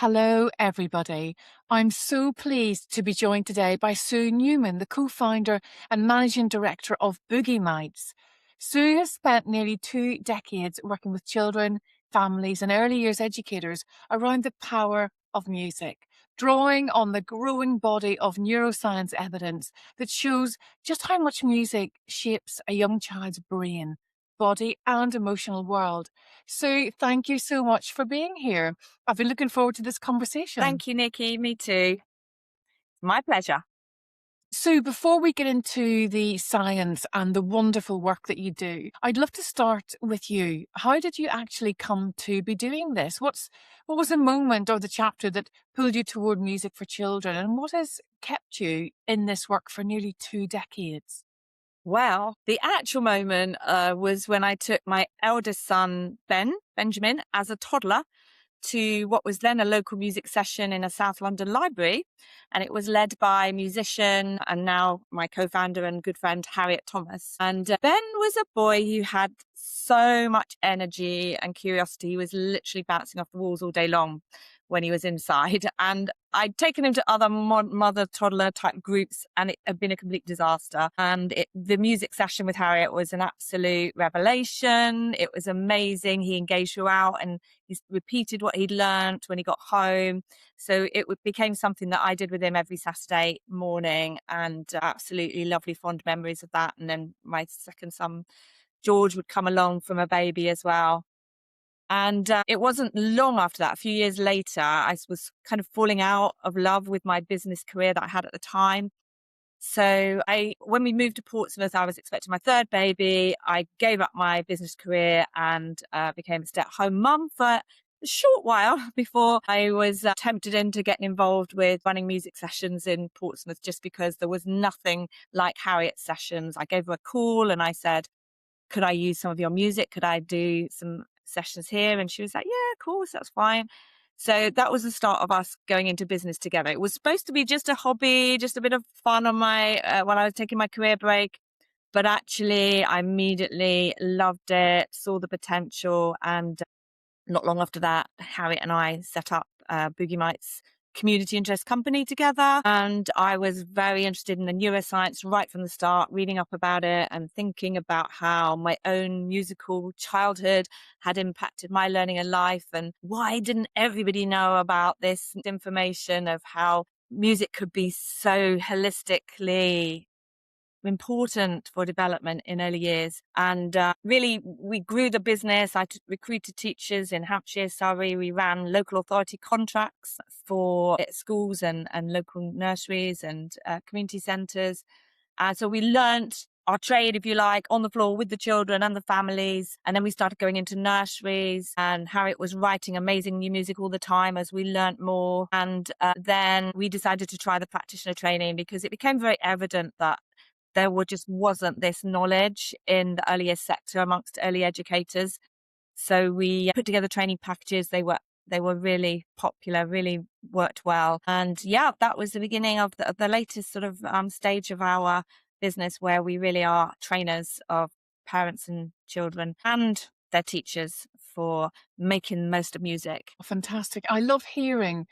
Hello, everybody. I'm so pleased to be joined today by Sue Newman, the co-founder and managing director of Boogie Mites. Sue has spent nearly 2 decades working with children, families, and early years educators around the power of music, drawing on the growing body of neuroscience evidence that shows just how much music shapes a young child's brain, body, and emotional world. Sue, thank you so much for being here. I've been looking forward to this conversation. Thank you, Nikki. Me too. My pleasure. So, before we get into the science and the wonderful work that you do, I'd love to start with you. How did you actually come to be doing this? What was the moment or the chapter that pulled you toward music for children, and what has kept you in this work for nearly 2 decades? Well, the actual moment was when I took my eldest son, Benjamin, as a toddler to what was then a local music session in a South London library. And it was led by musician and now my co-founder and good friend, Harriet Thomas. And Ben was a boy who had so much energy and curiosity. He was literally bouncing off the walls all day long when he was inside. And I'd taken him to other mother toddler type groups and it had been a complete disaster. And the music session with Harriet was an absolute revelation. It was amazing. He engaged throughout and he repeated what he'd learned when he got home. So it became something that I did with him every Saturday morning, and absolutely lovely fond memories of that. And then my second son, George, would come along from a baby as well. And it wasn't long after that, a few years later, I was kind of falling out of love with my business career that I had at the time. So when we moved to Portsmouth, I was expecting my third baby. I gave up my business career and became a stay-at-home mum for a short while before I was tempted into getting involved with running music sessions in Portsmouth, just because there was nothing like Harriet's sessions. I gave her a call and I said, could I use some of your music? Could I do some sessions here? And she was like, yeah, of course, that's fine. So that was the start of us going into business together. It was supposed to be just a hobby, just a bit of fun on my while I was taking my career break. But actually, I immediately loved it, saw the potential. And not long after that, Harriet and I set up Boogie Mites community interest company together. And I was very interested in the neuroscience right from the start, reading up about it and thinking about how my own musical childhood had impacted my learning and life. And why didn't everybody know about this information of how music could be so holistically important for development in early years. And really, we grew the business. I recruited teachers in Hampshire, Surrey. We ran local authority contracts for schools and local nurseries and community centres. So we learnt our trade, if you like, on the floor with the children and the families. And then we started going into nurseries, and Harriet was writing amazing new music all the time as we learnt more. And then we decided to try the practitioner training because it became very evident that just wasn't this knowledge in the early years sector amongst early educators. So we put together training packages. They were really popular, really worked well. And yeah, that was the beginning of the latest sort of stage of our business, where we really are trainers of parents and children and their teachers for making the most of music. Fantastic. I love hearing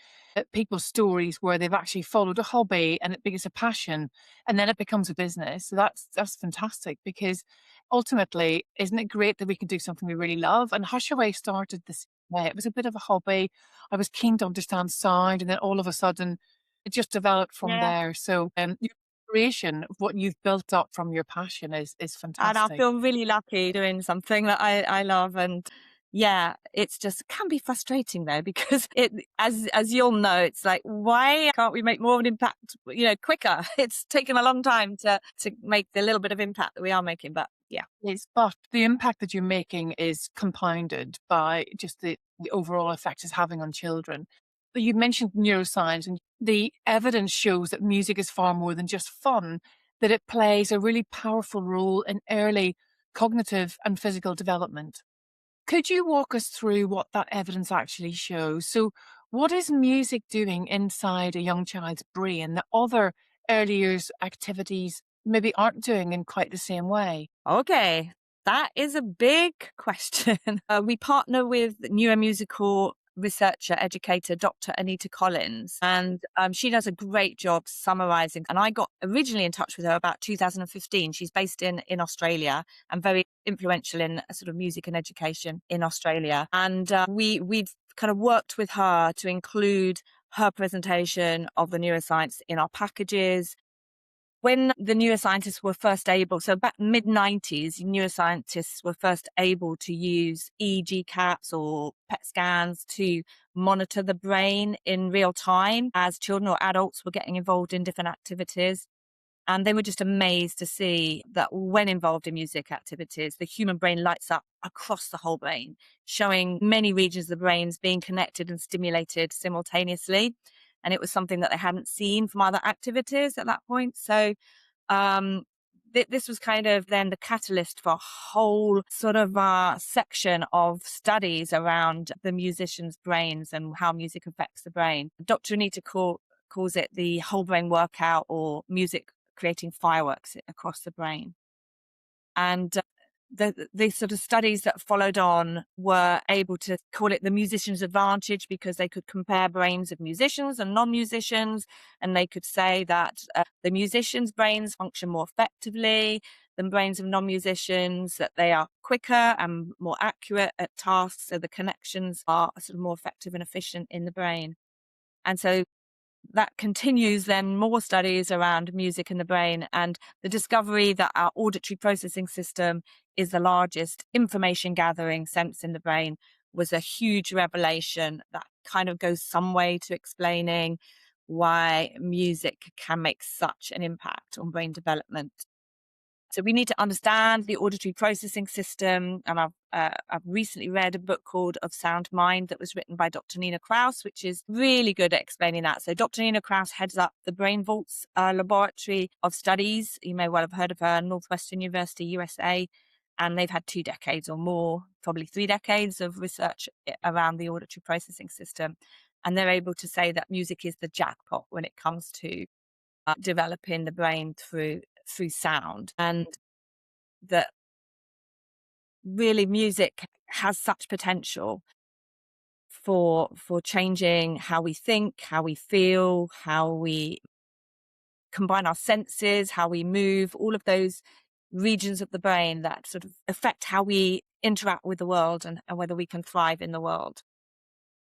people's stories where they've actually followed a hobby and it becomes a passion and then it becomes a business. So that's fantastic, because ultimately, isn't it great that we can do something we really love? And HushAway started this way. It was a bit of a hobby. I was keen to understand sound, and then all of a sudden it just developed from Yeah. there. So your creation of what you've built up from your passion is And I fantastic. feel really lucky doing something that I love. And yeah, it's just can be frustrating though, because as you'll know, it's like, why can't we make more of an impact, quicker? It's taken a long time to make the little bit of impact that we are making. But yeah. Yes, but the impact that you're making is compounded by just the overall effect it's having on children. But you mentioned neuroscience, and the evidence shows that music is far more than just fun, that it plays a really powerful role in early cognitive and physical development. Could you walk us through what that evidence actually shows? So, what is music doing inside a young child's brain that other early years activities maybe aren't doing in quite the same way? Okay, that is a big question. We partner with neuromusical researcher, educator, Dr. Anita Collins. And she does a great job summarizing. And I got originally in touch with her about 2015. She's based in Australia and very influential in sort of music and education in Australia. And we've kind of worked with her to include her presentation of the neuroscience in our packages. When the neuroscientists were first able, so back mid-90s, neuroscientists were first able to use EEG caps or PET scans to monitor the brain in real time as children or adults were getting involved in different activities. And they were just amazed to see that when involved in music activities, the human brain lights up across the whole brain, showing many regions of the brains being connected and stimulated simultaneously. And it was something that they hadn't seen from other activities at that point. So this was kind of then the catalyst for a whole sort of section of studies around the musicians' brains and how music affects the brain. Dr. Anita calls it the whole brain workout, or music creating fireworks across the brain. And the sort of studies that followed on were able to call it the musician's advantage, because they could compare brains of musicians and non-musicians, and they could say that the musicians' brains function more effectively than brains of non-musicians, that they are quicker and more accurate at tasks, so the connections are sort of more effective and efficient in the brain. And so that continues then more studies around music in the brain, and the discovery that our auditory processing system is the largest information gathering sense in the brain was a huge revelation that kind of goes some way to explaining why music can make such an impact on brain development. So we need to understand the auditory processing system. And I've recently read a book called Of Sound Mind that was written by Dr. Nina Kraus, which is really good at explaining that. So Dr. Nina Kraus heads up the Brain Vaults Laboratory of Studies. You may well have heard of her, Northwestern University, USA. And they've had 2 decades or more, probably 3 decades of research around the auditory processing system. And they're able to say that music is the jackpot when it comes to developing the brain through sound, and that really music has such potential for changing how we think, how we feel, how we combine our senses, how we move, all of those regions of the brain that sort of affect how we interact with the world and whether we can thrive in the world.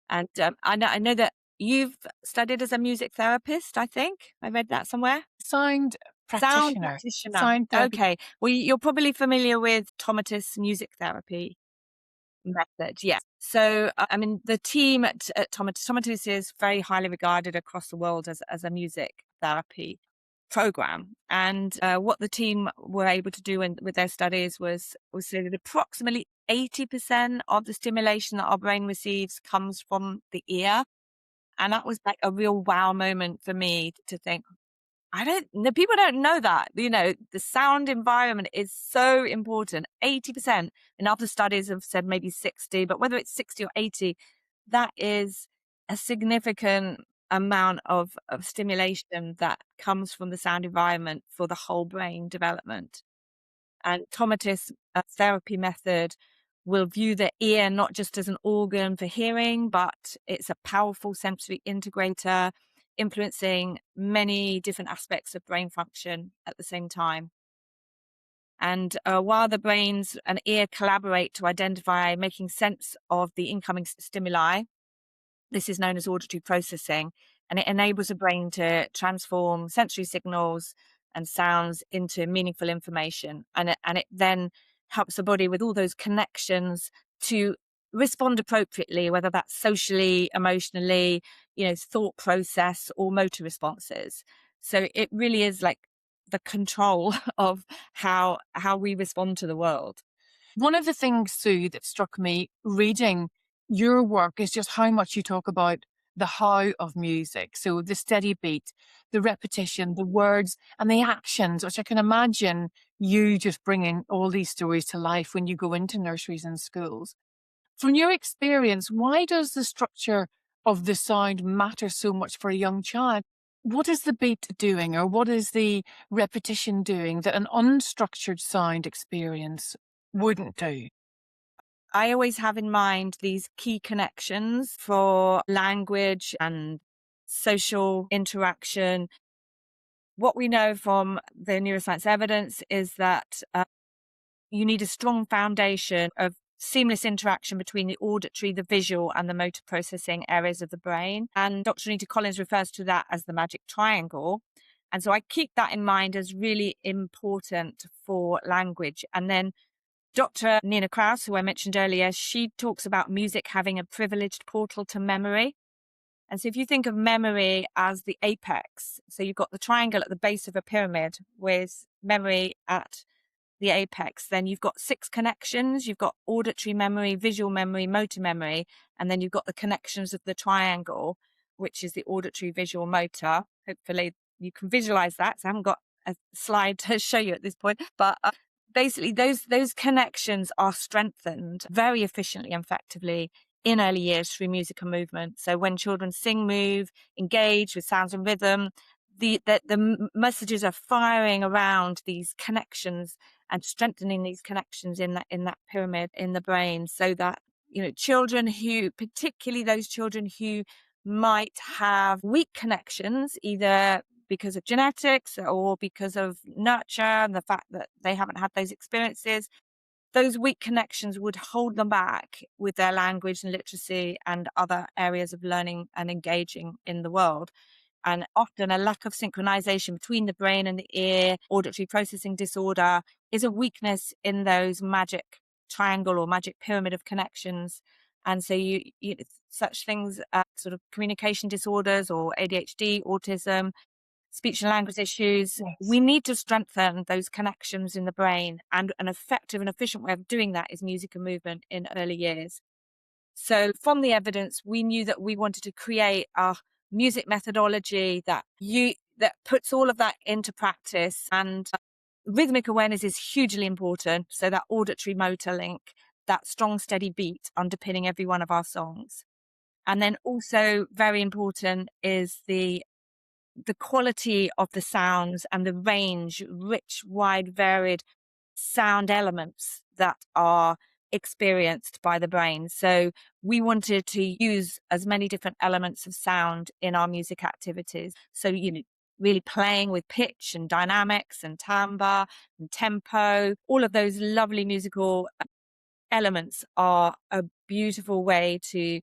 And I know that you've studied as a music therapist, I think. I read that somewhere. Sound Sound practitioner. practitioner. Sound therapy. Okay. Well, you're probably familiar with Tomatis music therapy method. Yeah. So, I mean, the team at Tomatis is very highly regarded across the world as a music therapy program. And what the team were able to do with their studies was say that approximately 80% of the stimulation that our brain receives comes from the ear. And that was like a real wow moment for me to think, people don't know that, the sound environment is so important. 80%, and other studies have said maybe 60, but whether it's 60 or 80, that is a significant amount of stimulation that comes from the sound environment for the whole brain development. And Tomatis therapy method will view the ear not just as an organ for hearing, but it's a powerful sensory integrator, influencing many different aspects of brain function at the same time. And while the brains and ear collaborate to identify making sense of the incoming stimuli, this is known as auditory processing, and it enables the brain to transform sensory signals and sounds into meaningful information. And it then helps the body with all those connections to respond appropriately, whether that's socially, emotionally, thought process or motor responses. So it really is like the control of how we respond to the world. One of the things, Sue, that struck me reading your work is just how much you talk about the how of music. So the steady beat, the repetition, the words, and the actions, which I can imagine you just bringing all these stories to life when you go into nurseries and schools. From your experience, why does the structure of the sound matter so much for a young child? What is the beat doing, or what is the repetition doing that an unstructured sound experience wouldn't do? I always have in mind these key connections for language and social interaction. What we know from the neuroscience evidence is that you need a strong foundation of seamless interaction between the auditory, the visual, and the motor processing areas of the brain. And Dr. Nina Kraus refers to that as the magic triangle. And so I keep that in mind as really important for language. And then Dr. Nina Kraus, who I mentioned earlier, she talks about music having a privileged portal to memory. And so if you think of memory as the apex, so you've got the triangle at the base of a pyramid with memory at the apex, then you've got 6 connections. You've got auditory memory, visual memory, motor memory, and then you've got the connections of the triangle, which is the auditory, visual, motor. Hopefully you can visualize that. So I haven't got a slide to show you at this point, but basically those connections are strengthened very efficiently and effectively in early years through music and movement. So when children sing, move, engage with sounds and rhythm, the messages are firing around these connections and strengthening these connections in that pyramid in the brain, so that, you know, children who, particularly those children who might have weak connections, either because of genetics or because of nurture and the fact that they haven't had those experiences, those weak connections would hold them back with their language and literacy and other areas of learning and engaging in the world. And often a lack of synchronization between the brain and the ear, auditory processing disorder, is a weakness in those magic triangle or magic pyramid of connections. And so such things as sort of communication disorders or ADHD, autism, speech and language issues, Yes. we need to strengthen those connections in the brain. And an effective and efficient way of doing that is music and movement in early years. So from the evidence, we knew that we wanted to create a music methodology that puts all of that into practice. And rhythmic awareness is hugely important. So that auditory motor link, that strong, steady beat underpinning every one of our songs. And then also very important is the quality of the sounds and the range, rich, wide, varied sound elements that are experienced by the brain. So we wanted to use as many different elements of sound in our music activities. So, you know, really playing with pitch and dynamics and timbre and tempo, all of those lovely musical elements are a beautiful way to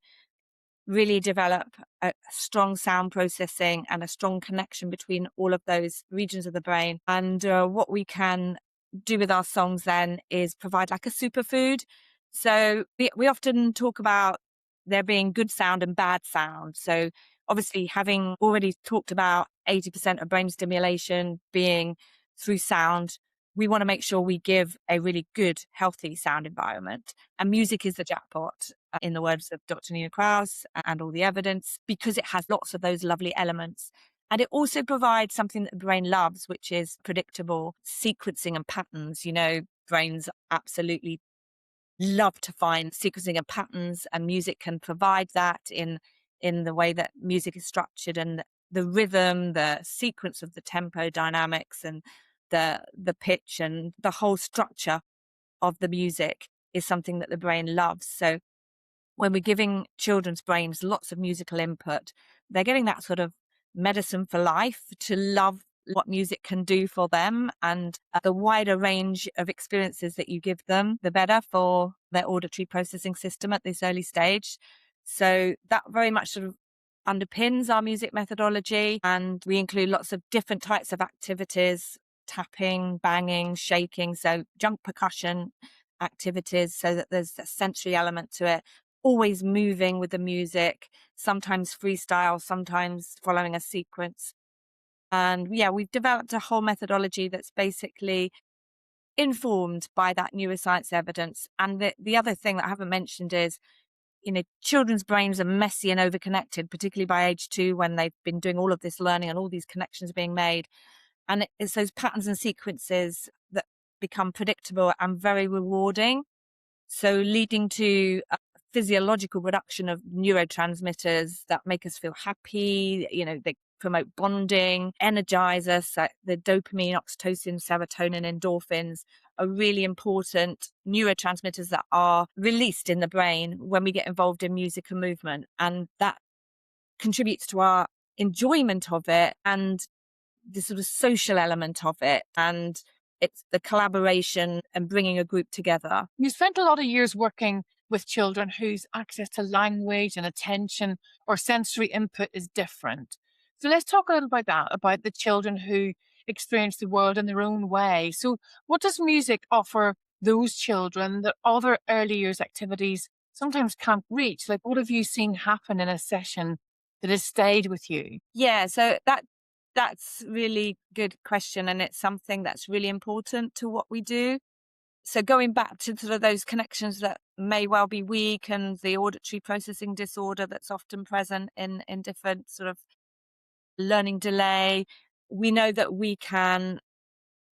really develop a strong sound processing and a strong connection between all of those regions of the brain. And what we can do with our songs then is provide like a superfood. So we often talk about there being good sound and bad sound. So obviously, having already talked about 80% of brain stimulation being through sound, we want to make sure we give a really good, healthy sound environment. And music is the jackpot, in the words of Dr. Nina Kraus and all the evidence, because it has lots of those lovely elements. And it also provides something that the brain loves, which is predictable sequencing and patterns. You know, brains absolutely love to find sequencing and patterns, and music can provide that in the way that music is structured, and the rhythm, the sequence of the tempo dynamics, and the pitch and the whole structure of the music is something that the brain loves. So when we're giving children's brains lots of musical input, they're getting that sort of medicine for life to love what music can do for them. And the wider range of experiences that you give them, the better for their auditory processing system at this early stage. So that very much sort of underpins our music methodology. And we include lots of different types of activities: tapping, banging, shaking, so junk percussion activities, so that there's a sensory element to it, always moving with the music, sometimes freestyle, sometimes following a sequence. And yeah, we've developed a whole methodology that's basically informed by that neuroscience evidence. And the other thing that I haven't mentioned is, you know, children's brains are messy and overconnected, particularly by age 2, when they've been doing all of this learning and all these connections being made. And it's those patterns and sequences that become predictable and very rewarding. So leading to a physiological reduction of neurotransmitters that make us feel happy. You know, they promote bonding, energize us. The dopamine, oxytocin, serotonin, endorphins are really important neurotransmitters that are released in the brain when we get involved in music and movement. And that contributes to our enjoyment of it and the sort of social element of it. And it's the collaboration and bringing a group together. You spent a lot of years working with children whose access to language and attention or sensory input is different. So let's talk a little about that, about the children who experience the world in their own way. So what does music offer those children that other early years activities sometimes can't reach? Like, what have you seen happen in a session that has stayed with you? Yeah, so that's really good question, and it's something that's really important to what we do. So going back to sort of those connections that may well be weak and the auditory processing disorder that's often present in different sort of learning delay, we know that we can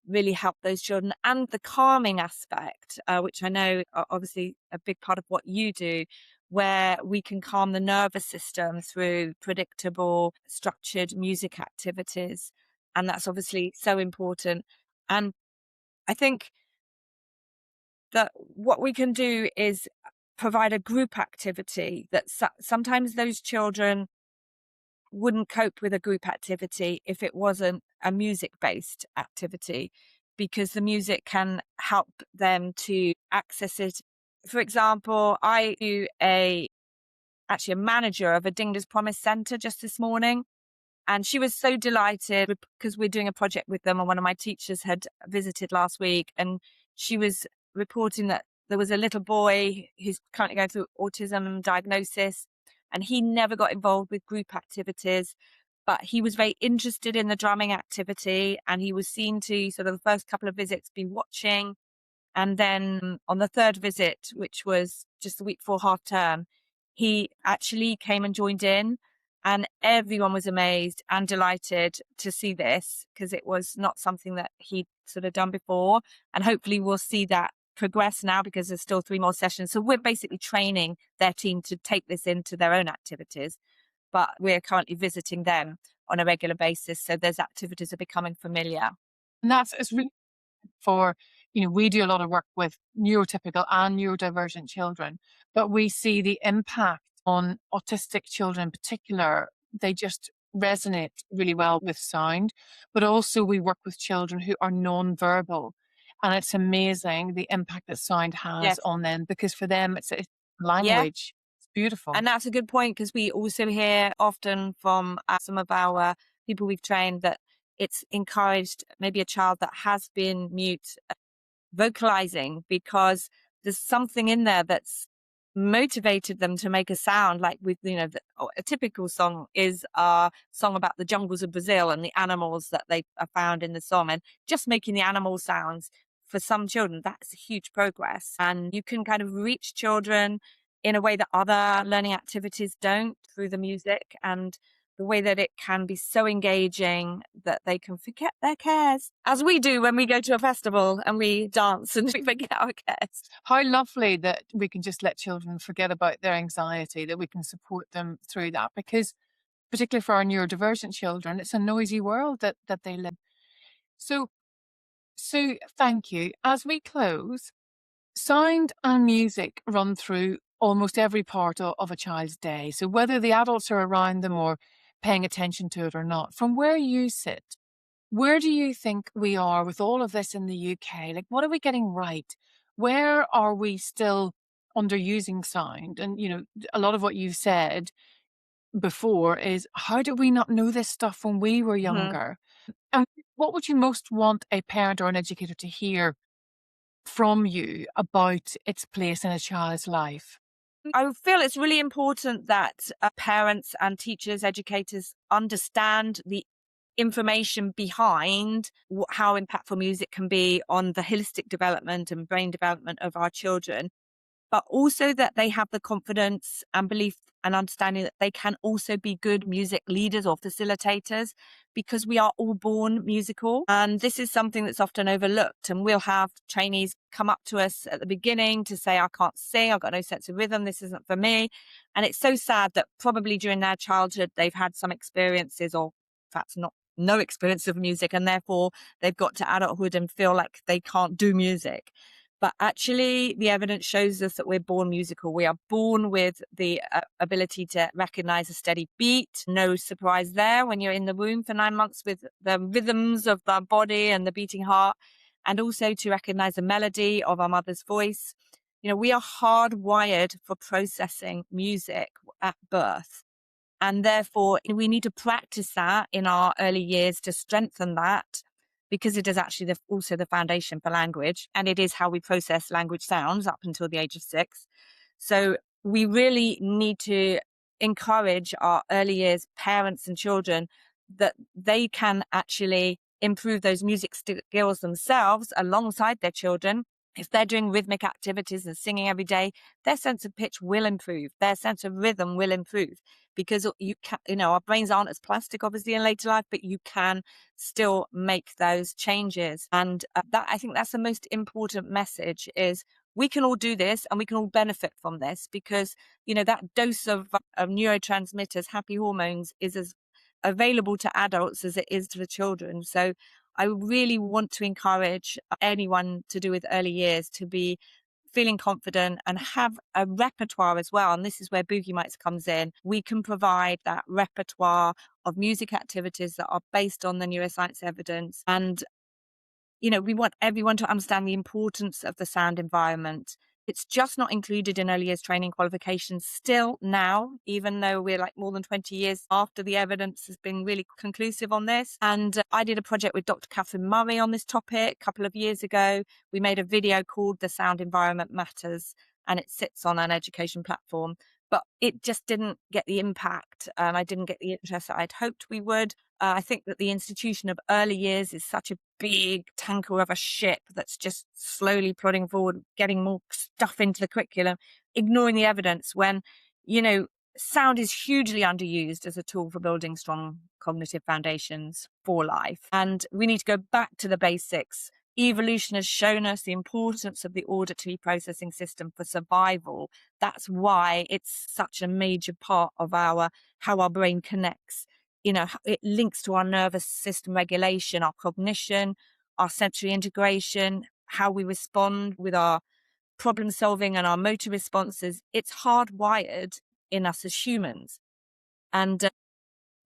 really help those children. And the calming aspect, which I know are obviously a big part of what you do, where we can calm the nervous system through predictable, structured music activities. And that's obviously so important. And I think that what we can do is provide a group activity that sometimes those children wouldn't cope with a group activity if it wasn't a music-based activity, because the music can help them to access it. For example, I do actually a manager of a Dinglers Promise Centre just this morning, and she was so delighted because we're doing a project with them, and one of my teachers had visited last week, and she was reporting that there was a little boy who's currently going through autism diagnosis, and he never got involved with group activities, but he was very interested in the drumming activity, and he was seen to sort of the first couple of visits be watching. And then on the third visit, which was just the week before half term, he actually came and joined in, and everyone was amazed and delighted to see this because it was not something that he'd sort of done before. And hopefully we'll see that progress now because there's still 3 more sessions. So we're basically training their team to take this into their own activities, but we're currently visiting them on a regular basis. So those activities are becoming familiar. And it's really for, we do a lot of work with neurotypical and neurodivergent children, but we see the impact on autistic children in particular. They just resonate really well with sound, but also we work with children who are non-verbal. And it's amazing the impact that sound has Yes. on them, because for them, it's Yeah. language. It's beautiful. And that's a good point, because we also hear often from some of our people we've trained that it's encouraged maybe a child that has been mute vocalizing because there's something in there that's motivated them to make a sound. Like with, a typical song is a song about the jungles of Brazil and the animals that they are found in the song, and just making the animal sounds for some children, that's a huge progress. And you can kind of reach children in a way that other learning activities don't through the music, and the way that it can be so engaging that they can forget their cares, as we do when we go to a festival and we dance and we forget our cares. How lovely that we can just let children forget about their anxiety, that we can support them through that, because particularly for our neurodivergent children, it's a noisy world that they live. So, thank you. As we close, sound and music run through almost every part of a child's day. So whether the adults are around them or paying attention to it or not, from where you sit, where do you think we are with all of this in the UK? Like, what are we getting right? Where are we still underusing sound? And, a lot of what you've said before is, how did we not know this stuff when we were Mhm. younger? And what would you most want a parent or an educator to hear from you about its place in a child's life? I feel it's really important that parents and teachers, educators understand the information behind how impactful music can be on the holistic development and brain development of our children, but also that they have the confidence and belief and understanding that they can also be good music leaders or facilitators, because we are all born musical. And this is something that's often overlooked. And we'll have trainees come up to us at the beginning to say, I can't sing, I've got no sense of rhythm, this isn't for me. And it's so sad that probably during their childhood, they've had some experiences or perhaps no experience of music, and therefore they've got to adulthood and feel like they can't do music. But actually, the evidence shows us that we're born musical. We are born with the ability to recognize a steady beat. No surprise there when you're in the womb for 9 months with the rhythms of the body and the beating heart, and also to recognize the melody of our mother's voice. We are hardwired for processing music at birth. And therefore, we need to practice that in our early years to strengthen that, because it is actually also the foundation for language. And it is how we process language sounds up until the age of 6. So we really need to encourage our early years parents and children that they can actually improve those music skills themselves alongside their children. If they're doing rhythmic activities and singing every day, their sense of pitch will improve. Their sense of rhythm will improve, because our brains aren't as plastic, obviously, in later life, but you can still make those changes. And I think that's the most important message, is we can all do this and we can all benefit from this, because, that dose of neurotransmitters, happy hormones, is as available to adults as it is to the children. So I really want to encourage anyone to do with early years to be feeling confident and have a repertoire as well. And this is where Boogie Mites comes in. We can provide that repertoire of music activities that are based on the neuroscience evidence. And, we want everyone to understand the importance of the sound environment. It's just not included in early years training qualifications still now, even though we're like more than 20 years after the evidence has been really conclusive on this. And I did a project with Dr. Catherine Murray on this topic a couple of years ago. We made a video called The Sound Environment Matters, and it sits on an education platform. But it just didn't get the impact, and I didn't get the interest that I'd hoped we would. I think that the institution of early years is such a big tanker of a ship that's just slowly plodding forward, getting more stuff into the curriculum, ignoring the evidence when, sound is hugely underused as a tool for building strong cognitive foundations for life. And we need to go back to the basics. Evolution has shown us the importance of the auditory processing system for survival. That's why it's such a major part of how our brain connects. It links to our nervous system regulation, our cognition, our sensory integration, how we respond with our problem solving and our motor responses. It's hardwired in us as humans. And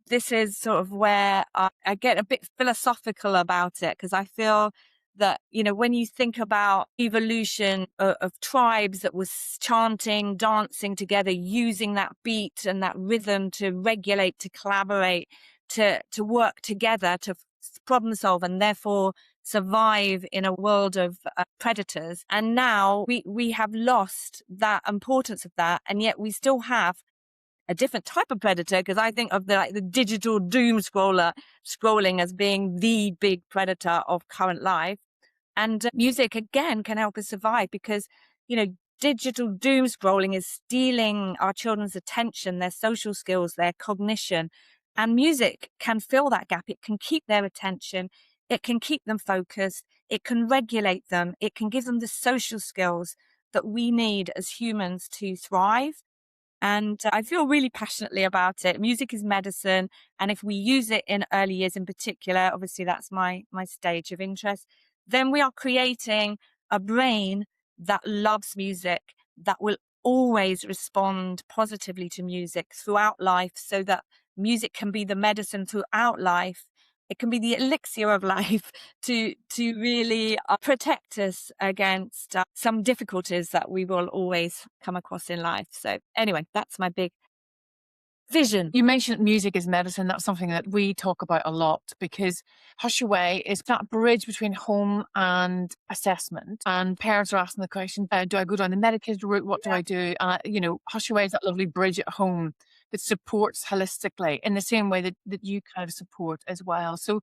this is sort of where I get a bit philosophical about it, because I feel that, when you think about evolution of tribes that was chanting, dancing together, using that beat and that rhythm to regulate, to collaborate, to work together, to problem solve, and therefore survive in a world of predators. And now we have lost that importance of that, and yet we still have a different type of predator, because I think of the digital doom scrolling as being the big predator of current life. And music, again, can help us survive, because, digital doom scrolling is stealing our children's attention, their social skills, their cognition. And music can fill that gap. It can keep their attention. It can keep them focused. It can regulate them. It can give them the social skills that we need as humans to thrive. And I feel really passionately about it. Music is medicine. And if we use it in early years in particular, obviously that's my stage of interest, then we are creating a brain that loves music, that will always respond positively to music throughout life, so that music can be the medicine throughout life. It can be the elixir of life to really protect us against some difficulties that we will always come across in life. So anyway, that's my big vision. You mentioned music is medicine. That's something that we talk about a lot, because HushAway is that bridge between home and assessment. And parents are asking the question, do I go down the medicated route? What do I do? HushAway is that lovely bridge at home that supports holistically in the same way that you kind of support as well. So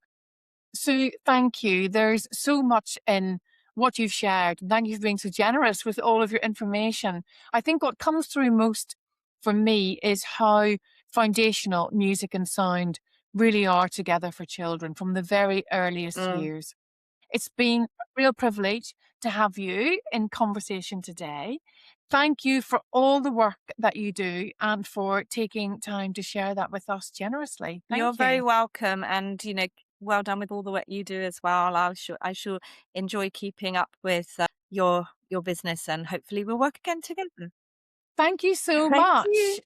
thank you. There's so much in what you've shared. Thank you for being so generous with all of your information. I think what comes through most for me is how foundational music and sound really are together for children from the very earliest years. It's been a real privilege to have you in conversation today. Thank you for all the work that you do and for taking time to share that with us generously. You're Thank very you. welcome, and well done with all the work you do as well. I shall enjoy keeping up with your business, and hopefully we'll work again together. Thank you so Thank you. much.